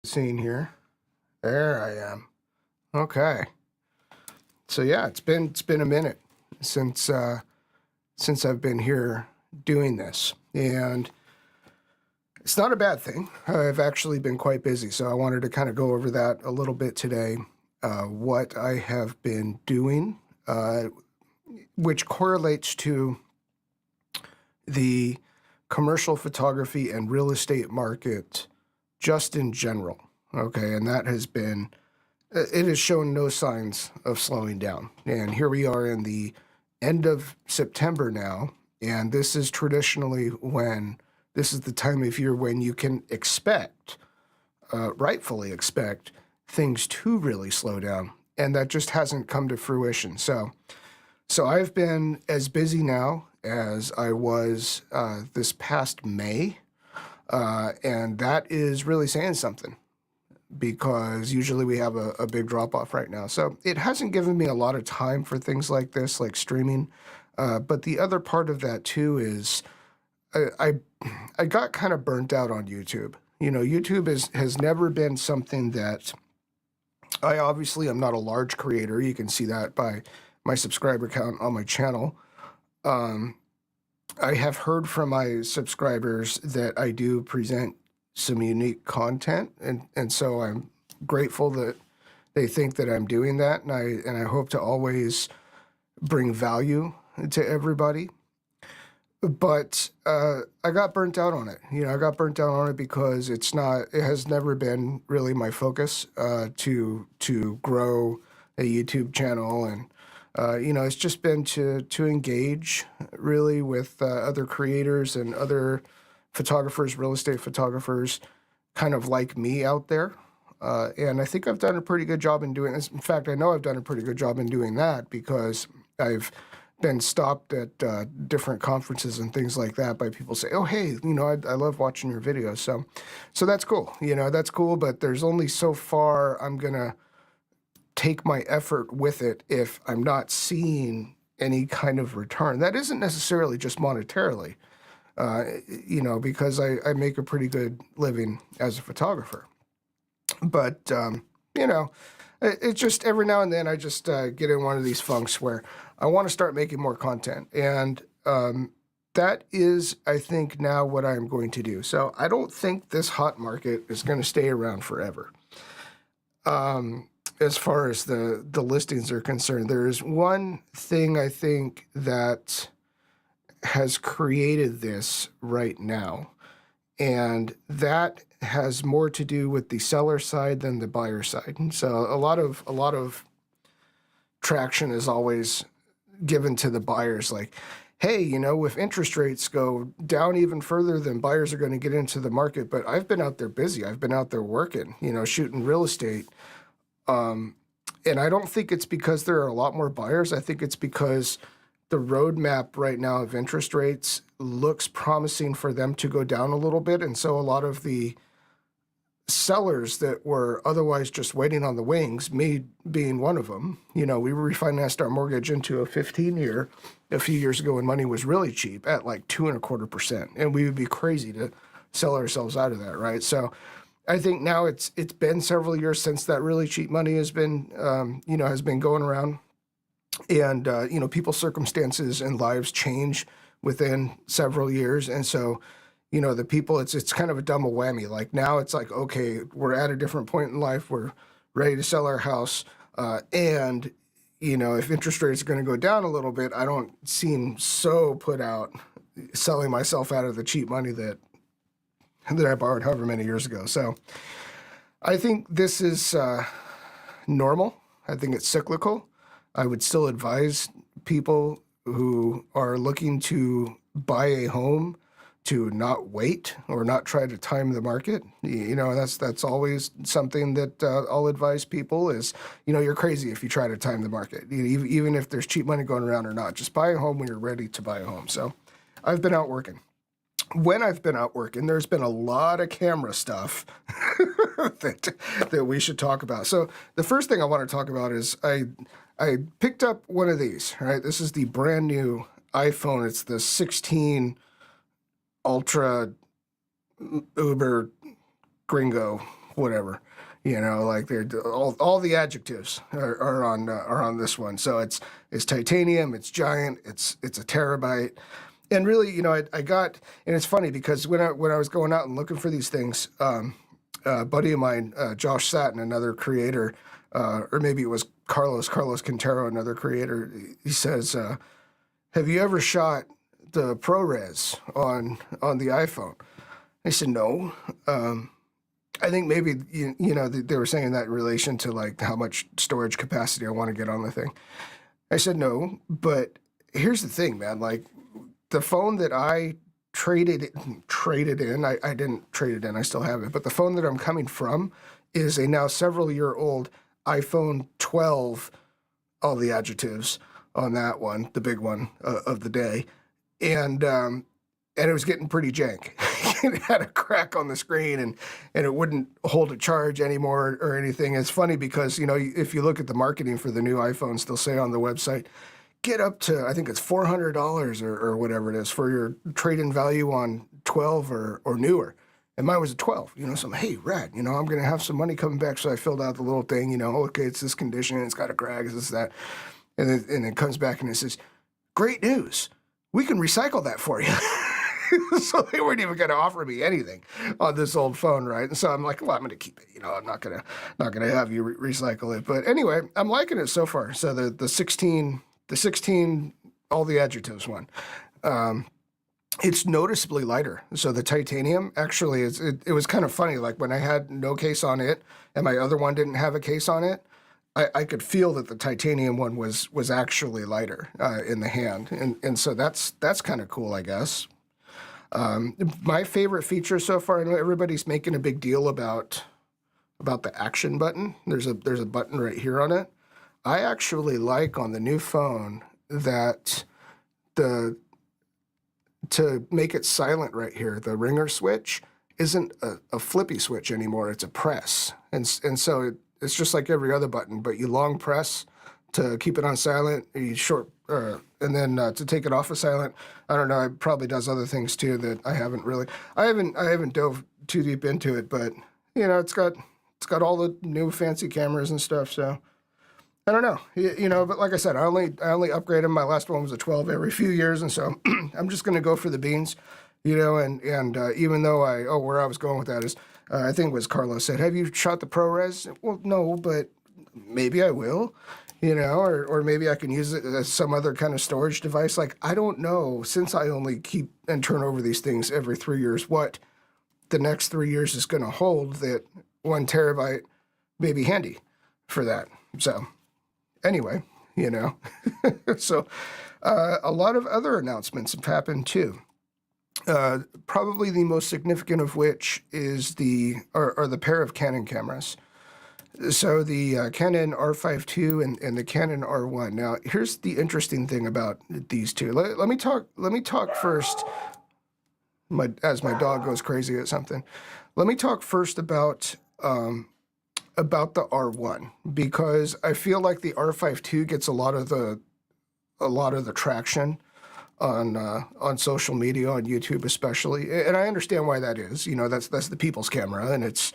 Scene here. There I am. Okay. So yeah, it's been a minute since I've been here doing this, and it's not a bad thing. I've actually been quite busy, so I wanted to kind of go over that a little bit today. What I have been doing, which correlates to the commercial photography and real estate market just in general, okay? And that has been, it has shown no signs of slowing down. And here we are in the end of September now, and this is traditionally this is the time of year when you can expect, rightfully expect, things to really slow down. And that just hasn't come to fruition. So I've been as busy now as I was this past May. And that is really saying something, because usually we have a big drop-off right now. So it hasn't given me a lot of time for things like this, like streaming. But the other part of that, too, is I got kind of burnt out on YouTube. You know, YouTube has never been something that I obviously am not a large creator. You can see that by my subscriber count on my channel. I have heard from my subscribers that I do present some unique content, and so I'm grateful that they think that I'm doing that, and I hope to always bring value to everybody. But I got burnt out on it. You know, I got burnt out on it because it has never been really my focus to grow a YouTube channel, and you know, it's just been to engage really with other creators and other photographers, real estate photographers, kind of like me out there. And I think I've done a pretty good job in doing this. In fact, I know I've done a pretty good job in doing that, because I've been stopped at different conferences and things like that by people say, oh, hey, you know, I love watching your videos. So that's cool. You know, that's cool, but there's only so far I'm going to take my effort with it if I'm not seeing any kind of return. That isn't necessarily just monetarily, you know, because I make a pretty good living as a photographer. But, you know, it's just every now and then I just get in one of these funks where I want to start making more content. And that is, I think, now what I'm going to do. So I don't think this hot market is going to stay around forever. As far as the listings are concerned, there is one thing I think that has created this right now. And that has more to do with the seller side than the buyer side. And so a lot of traction is always given to the buyers, like, hey, if interest rates go down even further, then buyers are going to get into the market. But I've been out there busy. I've been out there working, shooting real estate. And I don't think it's because there are a lot more buyers. I think it's because the roadmap right now of interest rates looks promising for them to go down a little bit. And so a lot of the sellers that were otherwise just waiting on the wings, me being one of them, we refinanced our mortgage into a 15-year a few years ago when money was really cheap at like 2.25%. And we would be crazy to sell ourselves out of that, right? So I think now it's been several years since that really cheap money has been, has been going around. And, people's circumstances and lives change within several years. And so, the people, it's kind of a double whammy. Like now it's like, okay, we're at a different point in life. We're ready to sell our house. And, if interest rates are going to go down a little bit, I don't seem so put out selling myself out of the cheap money that I borrowed however many years ago. So I think this is normal. I think it's cyclical. I would still advise people who are looking to buy a home to not wait or not try to time the market. That's always something that I'll advise people is, you're crazy if you try to time the market, even if there's cheap money going around or not. Just buy a home when you're ready to buy a home. So I've been out working. When I've been out working, there's been a lot of camera stuff that we should talk about. So the first thing I want to talk about is I picked up one of these, right? This is the brand new iPhone. It's the 16 Ultra Uber Gringo, whatever. Like they're all the adjectives are on this one. So it's titanium, it's giant, it's a terabyte. And really, I got, and it's funny because when I was going out and looking for these things, a buddy of mine, Josh Satin, another creator, or maybe it was Carlos Quintero, another creator, he says, have you ever shot the ProRes on the iPhone? I said, no. I think maybe, they were saying that in relation to like how much storage capacity I want to get on the thing. I said, no, but here's the thing, man, like, the phone that I traded in, I didn't trade it in, I still have it, but the phone that I'm coming from is a now several-year-old iPhone 12, all the adjectives on that one, the big one of the day, and it was getting pretty jank. It had a crack on the screen, and it wouldn't hold a charge anymore or anything. It's funny because, if you look at the marketing for the new iPhones, they'll say on the website, get up to, I think it's $400 or whatever it is for your trade-in value on 12 or newer. And mine was a 12, so I'm, hey, rad, I'm going to have some money coming back. So I filled out the little thing, okay, it's this condition, it's got a crack, it's this, that. And it comes back and it says, great news, we can recycle that for you. So they weren't even going to offer me anything on this old phone, right? And so I'm like, well, I'm going to keep it. I'm not going to have you recycle it. But anyway, I'm liking it so far. So the 16, all the adjectives one, it's noticeably lighter. So the titanium actually it was kind of funny. Like when I had no case on it and my other one didn't have a case on it, I could feel that the titanium one was actually lighter in the hand. And so that's kind of cool, I guess. My favorite feature so far, I know everybody's making a big deal about the action button. There's a button right here on it. I actually like on the new phone that to make it silent right here, the ringer switch isn't a flippy switch anymore. It's a press. And so it's just like every other button, but you long press to keep it on silent, you short, and then to take it off of silent. I don't know, it probably does other things too that I haven't dove too deep into it, but it's got all the new fancy cameras and stuff, so I don't know, but like I said, I only upgrade them. My last one was a 12 every few years, and so I'm just going to go for the beans, and even though where I was going with that is, I think it was Carlos said, have you shot the ProRes? Well, no, but maybe I will. you know, or maybe I can use it as some other kind of storage device. Like, I don't know, since I only keep and turn over these things every 3 years, what the next 3 years is going to hold, that 1 terabyte may be handy for that. So anyway, you know, so a lot of other announcements have happened too. Probably the most significant of which is are the pair of Canon cameras. So the Canon R5C and the Canon R1. Now, here's the interesting thing about these two. Let me talk first. As my dog goes crazy at something, let me talk first about the R1, because I feel like the R5C gets a lot of the traction on social media, on YouTube especially, and I understand why that is. You know, that's the people's camera, and it's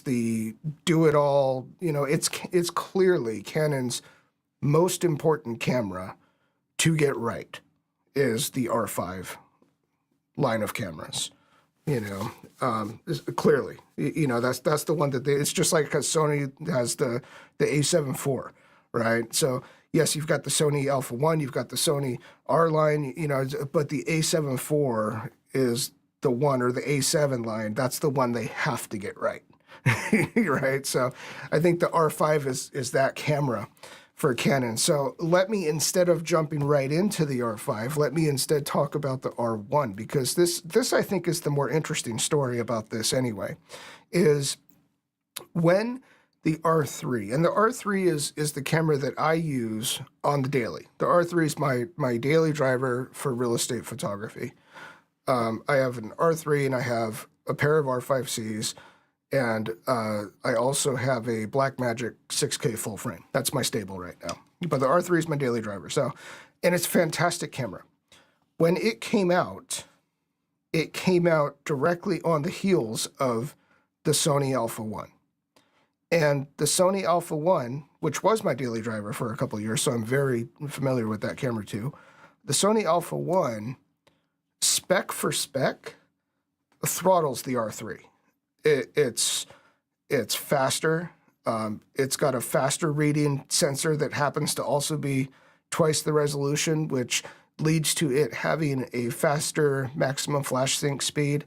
the do it all. You know, it's clearly Canon's most important camera to get right is the R5 line of cameras. You know, clearly, you know, that's the one that it's just like because Sony has the A7 IV, right? So yes, you've got the Sony Alpha 1, you've got the Sony R line, you know, but the A7 IV is the one, or the A7 line, that's the one they have to get right, right? So I think the R5 is that camera for Canon. So let me, instead of jumping right into the R5, let me instead talk about the R1, because this I think is the more interesting story about this anyway, is when the R3, and the R3 is the camera that I use on the daily. The R3 is my daily driver for real estate photography. I have an R3 and I have a pair of R5Cs, and I also have a Blackmagic 6K full frame. That's my stable right now. But the R3 is my daily driver. So, and it's a fantastic camera. When it came out directly on the heels of the Sony Alpha 1. And the Sony Alpha 1, which was my daily driver for a couple of years, so I'm very familiar with that camera too. The Sony Alpha 1, spec for spec, throttles the R3. It's faster. It's got a faster reading sensor that happens to also be twice the resolution, which leads to it having a faster maximum flash sync speed.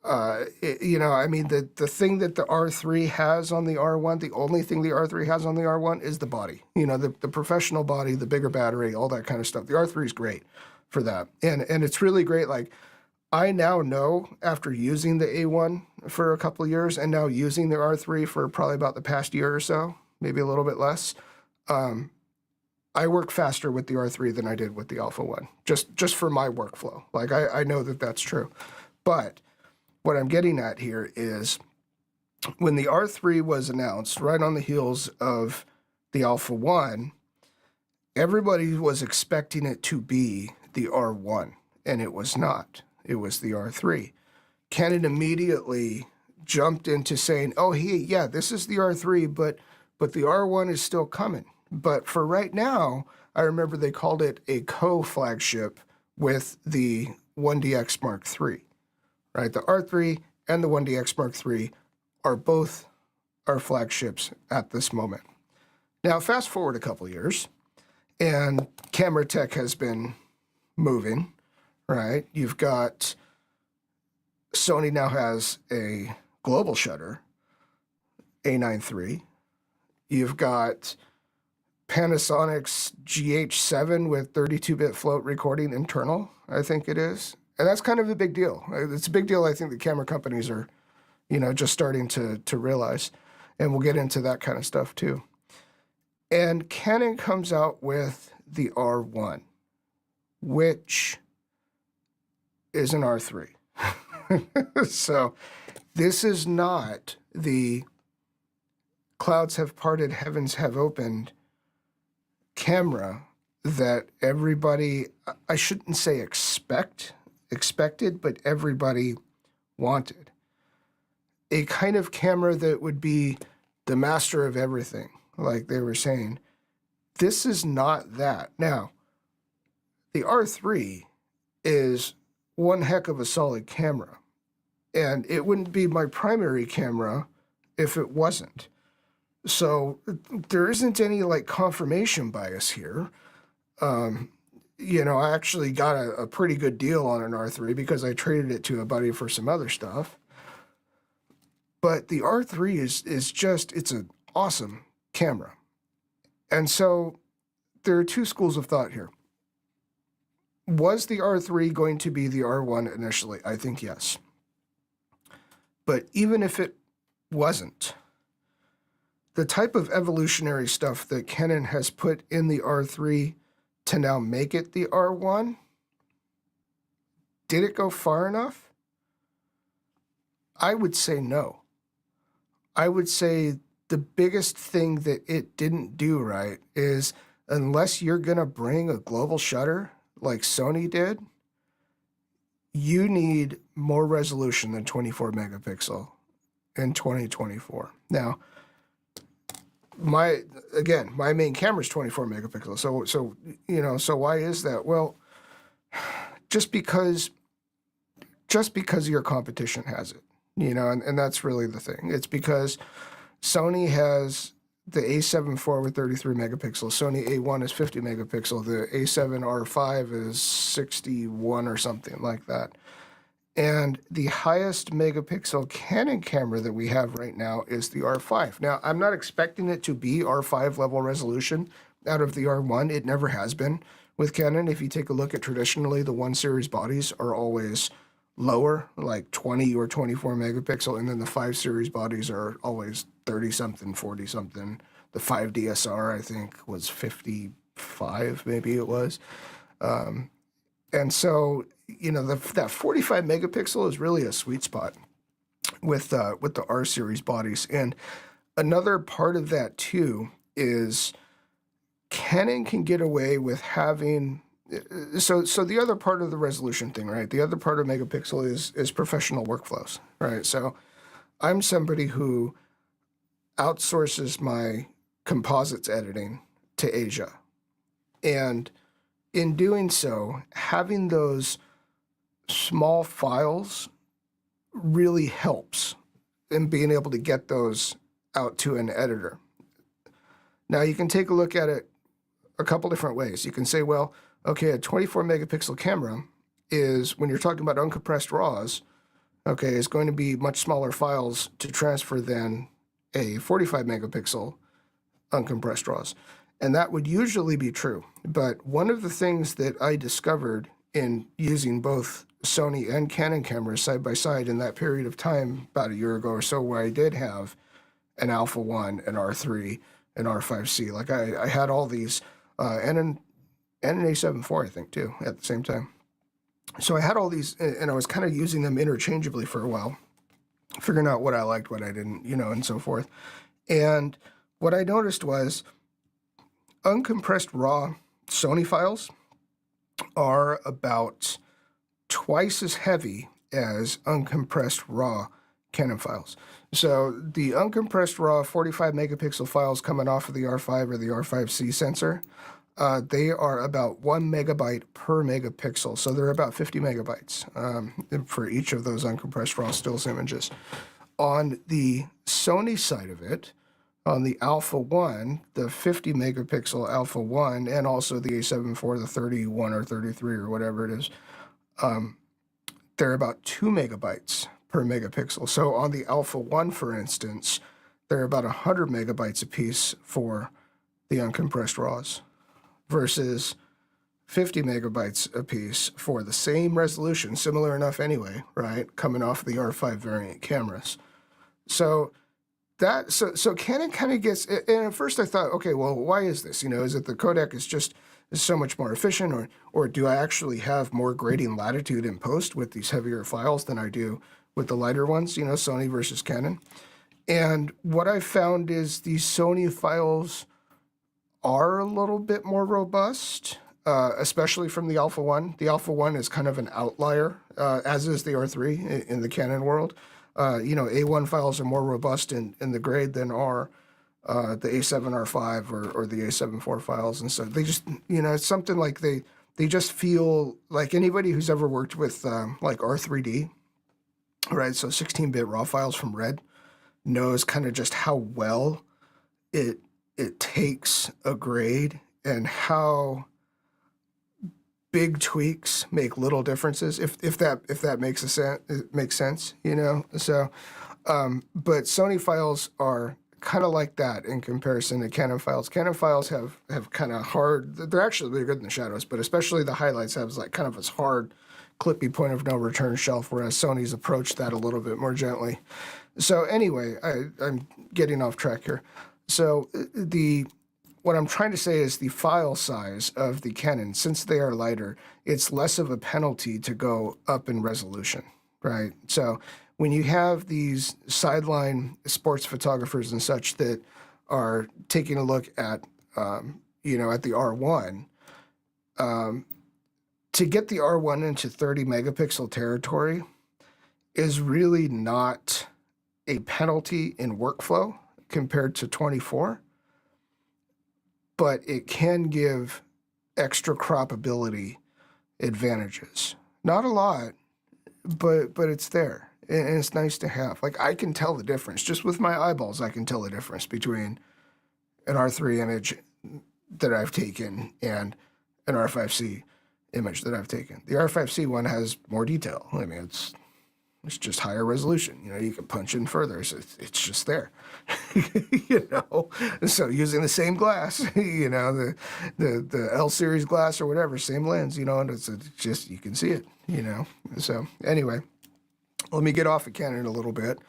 You know, I mean, the thing that the R3 has on the R1, the only thing the R3 has on the R1 is the body. You know, the professional body, the bigger battery, all that kind of stuff. The R3 is great for that. And it's really great. Like, I now know, after using the A1 for a couple of years and now using the R3 for probably about the past year or so, maybe a little bit less, I work faster with the R3 than I did with the Alpha 1, just for my workflow. Like, I know that that's true. But what I'm getting at here is when the R3 was announced, right on the heels of the Alpha 1, everybody was expecting it to be the R1, and it was not. It was the R3. Canon immediately jumped into saying, oh, yeah, this is the R3, but the R1 is still coming. But for right now, I remember they called it a co-flagship with the 1DX Mark III, right? The R3 and the 1DX Mark III are both our flagships at this moment. Now, fast forward a couple years, and camera tech has been moving, right? You've got Sony now has a global shutter, A9 III. You've got Panasonic's GH7 with 32-bit float recording internal, I think it is. And that's kind of a big deal. It's a big deal I think the camera companies are, you know, just starting to realize. And we'll get into that kind of stuff too. And Canon comes out with the R1, which is an R3. So this is not the clouds have parted, heavens have opened camera that everybody, I shouldn't say expected, but everybody wanted. A kind of camera that would be the master of everything, like they were saying. This is not that. Now, the R3 is one heck of a solid camera, and it wouldn't be my primary camera if it wasn't. So there isn't any like confirmation bias here. You know, I actually got a pretty good deal on an R3 because I traded it to a buddy for some other stuff. But the R3 is just, it's an awesome camera. And so there are two schools of thought here. Was the R3 going to be the R1 initially? I think yes. But even if it wasn't, the type of evolutionary stuff that Canon has put in the R3 to now make it the R1, did it go far enough? I would say no. I would say the biggest thing that it didn't do right is, unless you're going to bring a global shutter like Sony did, you need more resolution than 24 megapixel in 2024. Now, my main camera is 24 megapixels. So you know, so why is that? Well, just because your competition has it, you know, and that's really the thing. It's because Sony has the A7 IV with 33 megapixels. Sony A1 is 50 megapixel. The A7 R5 is 61 or something like that. And the highest megapixel Canon camera that we have right now is the R5. Now, I'm not expecting it to be R5 level resolution out of the R1. It never has been with Canon. If you take a look at traditionally, the 1 series bodies are always lower, like 20 or 24 megapixel, and then the 5 series bodies are always 30-something, 40-something. The 5 DSR, I think, was 55, maybe it was. And so, you know, that 45 megapixel is really a sweet spot with the R series bodies. And another part of that too is Canon can get away with having, so the other part of the resolution thing, right? The other part of megapixel is professional workflows, right? So I'm somebody who outsources my composites editing to Asia. And in doing so, having those small files really helps in being able to get those out to an editor. Now, you can take a look at it a couple different ways. You can say, well, okay, a 24 megapixel camera is, when you're talking about uncompressed RAWs, okay, is going to be much smaller files to transfer than a 45 megapixel uncompressed RAWs. And that would usually be true. But one of the things that I discovered in using both Sony and Canon cameras side by side in that period of time, about a year ago or so, where I did have an Alpha 1, an R3, an R5C. Like I had all these, and an A7 IV, I think, too, at the same time. So I had all these, and I was kind of using them interchangeably for a while, figuring out what I liked, what I didn't, you know, and so forth. And what I noticed was uncompressed RAW Sony files are about twice as heavy as uncompressed RAW Canon files. So the uncompressed RAW 45 megapixel files coming off of the R5 or the R5C sensor, they are about 1 megabyte per megapixel. So they're about 50 megabytes for each of those uncompressed RAW stills images. On the Sony side of it, on the Alpha 1, the 50 megapixel Alpha 1, and also the A7 IV, the 31 or 33 or whatever it is, they're about 2 megabytes per megapixel. So on the Alpha 1, for instance, they're about 100 megabytes apiece for the uncompressed RAWs versus 50 megabytes apiece for the same resolution, similar enough anyway, right, coming off the R5 variant cameras. So Canon kind of gets, and at first I thought, okay, well, why is this? You know, is it the codec is so much more efficient, or do I actually have more grading latitude in post with these heavier files than I do with the lighter ones, you know, Sony versus Canon? And what I found is these Sony files are a little bit more robust, especially from the Alpha 1. The Alpha 1 is kind of an outlier, as is the R3 in the Canon world. You know, A1 files are more robust in the grade than are the A7 R5 or the A7 IV files. And so they just, you know, it's something like they just feel like anybody who's ever worked with like R3D, right? So 16-bit RAW files from Red knows kind of just how well it takes a grade and how big tweaks make little differences, if that makes sense, you know. So, but Sony files are kind of like that in comparison to Canon files. Canon files have kind of hard. They're actually really good in the shadows, but especially the highlights have like kind of this hard, clippy point of no return shelf, whereas Sony's approached that a little bit more gently. So anyway, I'm getting off track here. So what I'm trying to say is the file size of the Canon, since they are lighter, it's less of a penalty to go up in resolution, right? So when you have these sideline sports photographers and such that are taking a look at, you know, at the R1, to get the R1 into 30 megapixel territory is really not a penalty in workflow compared to 24, but it can give extra croppability advantages. Not a lot, but it's there, and it's nice to have. Like, I can tell the difference. Just with my eyeballs, I can tell the difference between an R3 image that I've taken and an R5C image that I've taken. The R5C one has more detail. I mean, it's just higher resolution. You know, you can punch in further, so it's just there. You know, so using the same glass, you know, the L series glass or whatever, same lens, you know, and it's just, you can see it, you know. So anyway, let me get off of Canon a little bit.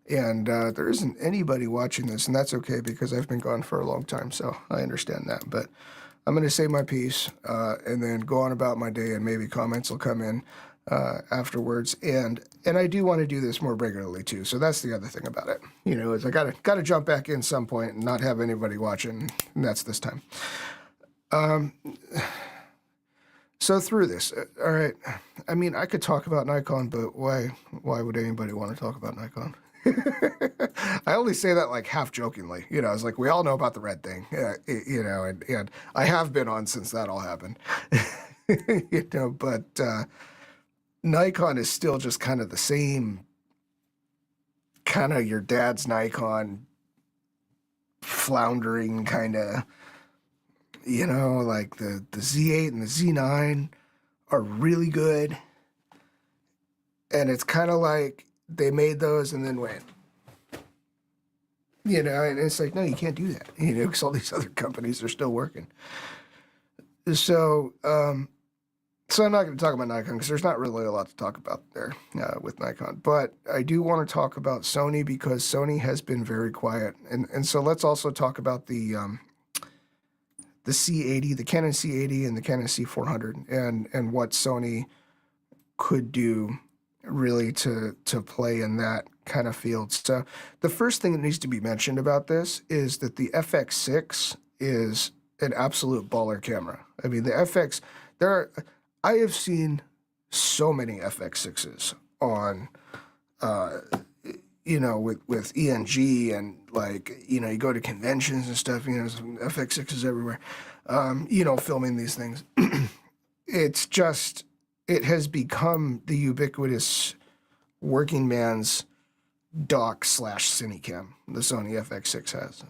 And there isn't anybody watching this, and that's okay because I've been gone for a long time, so I understand that. But I'm going to say my piece and then go on about my day, and maybe comments will come in afterwards. And I do want to do this more regularly too. So that's the other thing about it. You know, is I gotta jump back in some point and not have anybody watching. And that's this time. So through this, all right. I mean, I could talk about Nikon, but why would anybody want to talk about Nikon? I only say that like half jokingly, you know. It's like, we all know about the red thing, you know, and I have been on since that all happened, you know. But Nikon is still just kind of the same, kind of your dad's Nikon, floundering kind of, you know, like the Z8 and the Z9 are really good, and it's kind of like they made those and then went, you know, and it's like, no, you can't do that, you know, because all these other companies are still working. So, so I'm not going to talk about Nikon because there's not really a lot to talk about there with Nikon. But I do want to talk about Sony because Sony has been very quiet. And so let's also talk about the C80, the Canon C80 and the Canon C400, and what Sony could do really to play in that kind of field. So the first thing that needs to be mentioned about this is that the FX6 is an absolute baller camera. I mean, the FX, I have seen so many FX6s on, you know, with ENG and, like, you know, you go to conventions and stuff, you know, some FX6s everywhere, you know, filming these things. It's just, it has become the ubiquitous working man's dock / Cinecam, the Sony FX6 has.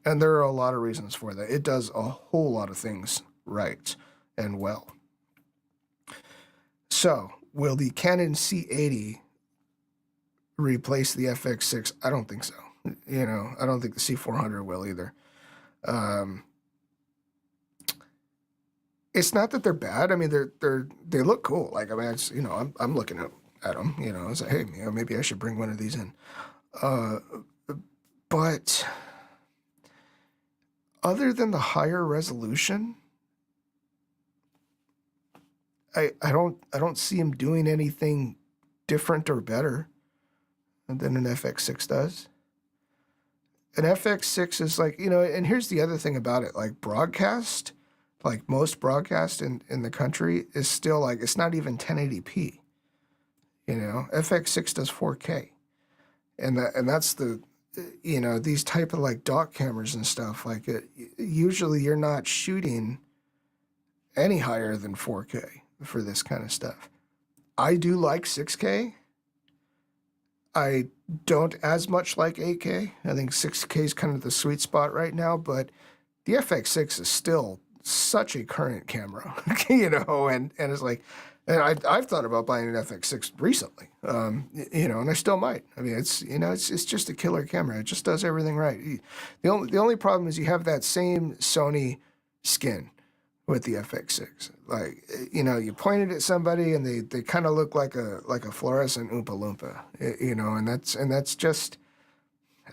And there are a lot of reasons for that. It does a whole lot of things right and well. So, will the Canon C80 replace the FX6? I don't think so. You know, I don't think the C400 will either. It's not that they're bad. I mean, they look cool. Like, I mean, it's, you know, I'm looking at them. You know, I was like, hey, you know, maybe I should bring one of these in. But other than the higher resolution, I don't see him doing anything different or better than an FX6 does. An FX6 is like, you know, and here's the other thing about it, like broadcast, like most broadcast in the country is still like, it's not even 1080p. You know, FX6 does 4K. And that's the, you know, these type of like dock cameras and stuff, like usually you're not shooting any higher than 4K for this kind of stuff. I do like 6K. I don't as much like 8K. I think 6K is kind of the sweet spot right now, but the FX6 is still such a current camera, you know, and it's like, and I've thought about buying an FX6 recently, you know, and I still might. I mean, it's, you know, it's just a killer camera. It just does everything right. The only problem is you have that same Sony skin with the FX6. Like, you know, you point it at somebody and they kind of look like a fluorescent Oompa Loompa, you know, and that's just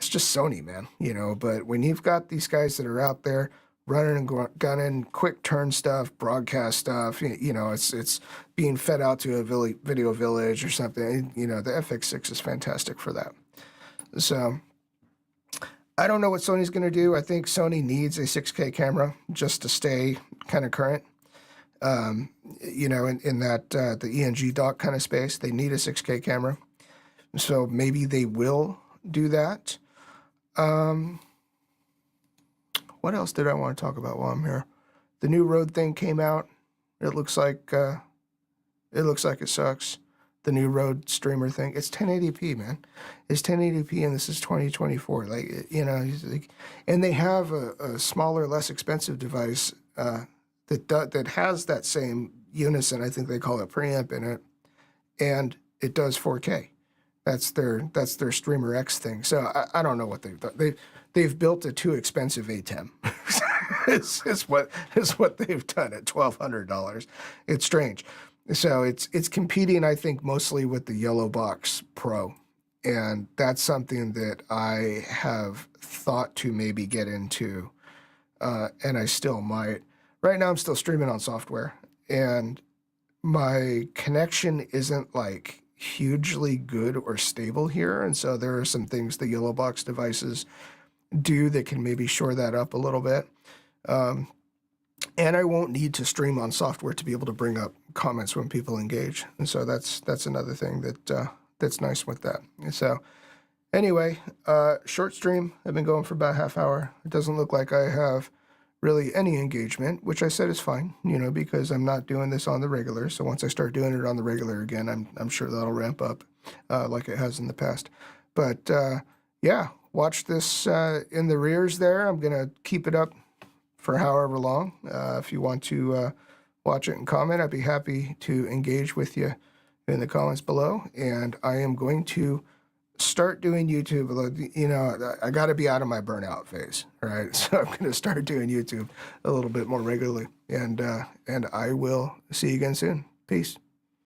Sony, man, you know. But when you've got these guys that are out there running and gunning, quick turn stuff, broadcast stuff, you know, it's being fed out to a video village or something, you know, the FX6 is fantastic for that. So I don't know what Sony's going to do. I think Sony needs a 6K camera just to stay kind of current. You know, in that the ENG dock kind of space, they need a 6K camera. So maybe they will do that. What else did I want to talk about while I'm here? The new Rode thing came out. It looks like it sucks. The new Rode streamer thing. It's 1080p, man. It's 1080p, and this is 2024. Like, you know, and they have a smaller, less expensive device that has that same unison. I think they call it preamp in it, and it does 4K. That's their Streamer X thing. So I don't know what they've done. They've built a too expensive ATEM. is what they've done at $1,200. It's strange. So it's competing, I think, mostly with the Yellow Box Pro, and that's something that I have thought to maybe get into, and I still might. Right now, I'm still streaming on software, and my connection isn't like hugely good or stable here, and so there are some things the Yellow Box devices do that can maybe shore that up a little bit. And I won't need to stream on software to be able to bring up comments when people engage. And so that's another thing that's nice with that. And so anyway, short stream. I've been going for about half hour. It doesn't look like I have really any engagement, which I said is fine, you know, because I'm not doing this on the regular. So once I start doing it on the regular again, I'm sure that'll ramp up like it has in the past. But yeah, watch this in the rears there. I'm going to keep it up for however long. If you want to watch it and comment, I'd be happy to engage with you in the comments below. And I am going to start doing YouTube. You know, I got to be out of my burnout phase, right? So I'm going to start doing YouTube a little bit more regularly. And I will see you again soon. Peace.